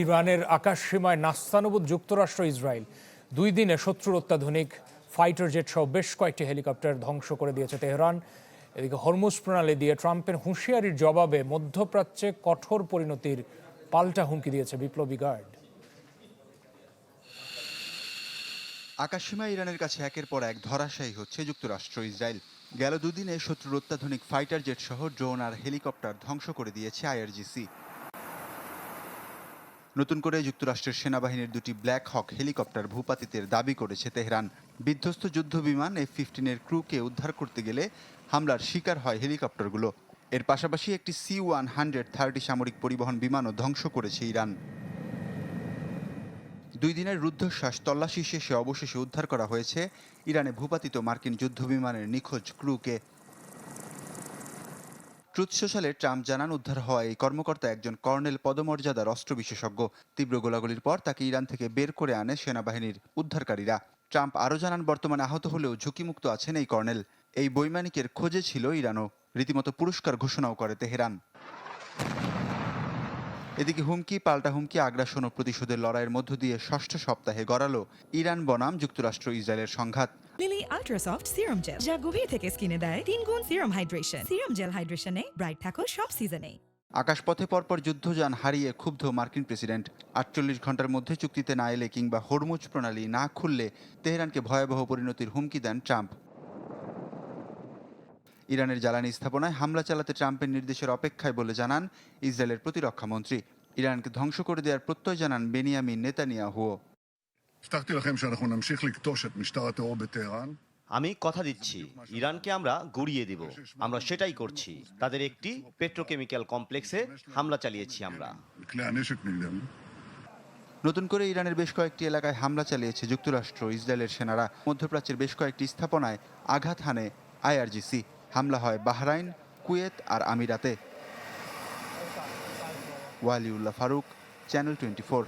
ইরানের আকাশসীমায় নাস্তানুবুদ যুক্তরাষ্ট্র ইসরায়েল 2 দিনে শত্রুর অত্যাধুনিক ফাইটার জেট সহ বেশ কয়েকটি হেলিকপ্টার ধ্বংস করে দিয়েছে তেহরান। এদিকে হরমুজ প্রণালী দিয়ে ট্রাম্পের হুঁশিয়ারির জবাবে মধ্যপ্রাচ্যে কঠোর পরিণতির পাল্টা হুমকি দিয়েছে বিপ্লবী গার্ড। আকাশসীমায় ইরানের কাছে একের পর এক ধরাশায়ী হচ্ছে যুক্তরাষ্ট্র ইসরায়েল। গেল দুদিনে শত্রুর অত্যাধুনিক ফাইটার জেট সহ ড্রোন আর হেলিকপ্টার ধ্বংস করে দিয়েছে আইআরজিসি। নতুন করে যুক্তরাষ্ট্রের সেনাবাহিনীর দুটি ব্ল্যাক হক হেলিকপ্টার ভূপাতিতের দাবি করেছে তেহরান। বিধ্বস্ত যুদ্ধবিমান F-15 ক্রুকে উদ্ধার করতে গেলে হামলার শিকার হয় হেলিকপ্টারগুলো। এর পাশাপাশি একটি C-130 সামরিক পরিবহন বিমানও ধ্বংস করেছে ইরান। 2 দিনের রুদ্ধশ্বাস তল্লাশি শেষে অবশেষে উদ্ধার করা হয়েছে ইরানে ভূপাতিত মার্কিন যুদ্ধবিমানের নিখোঁজ ক্রুকে। ট্রুথ সোশ্যালে ট্রাম্প জানান, উদ্ধার হওয়া এই কর্মকর্তা একজন কর্নেল পদমর্যাদার অস্ত্র বিশেষজ্ঞ। তীব্র গোলাগুলির পর তাকে ইরান থেকে বের করে আনে সেনাবাহিনীর উদ্ধারকারীরা। ট্রাম্প আরও জানান, বর্তমানে আহত হলেও ঝুঁকিমুক্ত আছেন এই কর্নেল। এই বৈমানিকের খোঁজে ছিল ইরানও। রীতিমতো পুরস্কার ঘোষণাও করে তেহরান। এদিকে হুমকি পাল্টা হুমকি, আগ্রাসন ও প্রতিশোধের লড়াইয়ের মধ্য দিয়ে ষষ্ঠ সপ্তাহে গড়ালো ইরান বনাম যুক্তরাষ্ট্র ইসরায়েলের সংঘাত। Lily ultra soft serum gel, যা গভীর থেকে স্কিনে দেয় 3 গুণ সিরাম হাইড্রেশন। সিরাম জেল হাইড্রেশনে ব্রাইট থাকো সব সিজনে। আকাশপথে পরপর যুদ্ধযান হারিয়ে ক্ষুব্ধ মার্কিন প্রেসিডেন্ট। 48 ঘন্টার মধ্যে চুক্তিতে না এলে কিংবা হরমুজ প্রণালী না খুললে তেহরানকে ভয়াবহ পরিণতির হুমকি দেন ট্রাম্প। ইরানের জ্বালানি স্থাপনায় হামলা চালাতে ট্রাম্পের নির্দেশের অপেক্ষায় বলে জানান ইসরায়েলের প্রতিরক্ষা মন্ত্রী। ইরানকে ধ্বংস করে দেওয়ার প্রত্যয় জানান বেনিয়ামিন নেতানিয়াহুও। আমি কথা দিচ্ছি, ইরানকে আমরা গুড়িয়ে দিব। আমরা সেটাই করছি। তাদের একটি পেট্রোকেমিক্যাল কমপ্লেক্সে হামলা চালিয়েছি আমরা। নতুন করে ইরানের বেশ কয়েকটি এলাকায় হামলা চালিয়েছে যুক্তরাষ্ট্র ইসরায়েলের সেনারা। মধ্যপ্রাচ্যের বেশ কয়েকটি স্থাপনায় আঘাত হানে আইআরজিসি। হামলা হয় বাহরাইন, কুয়েত আর আমিরাতে। ওয়ালিউল্লাহ ফারুক, চ্যানেল 24।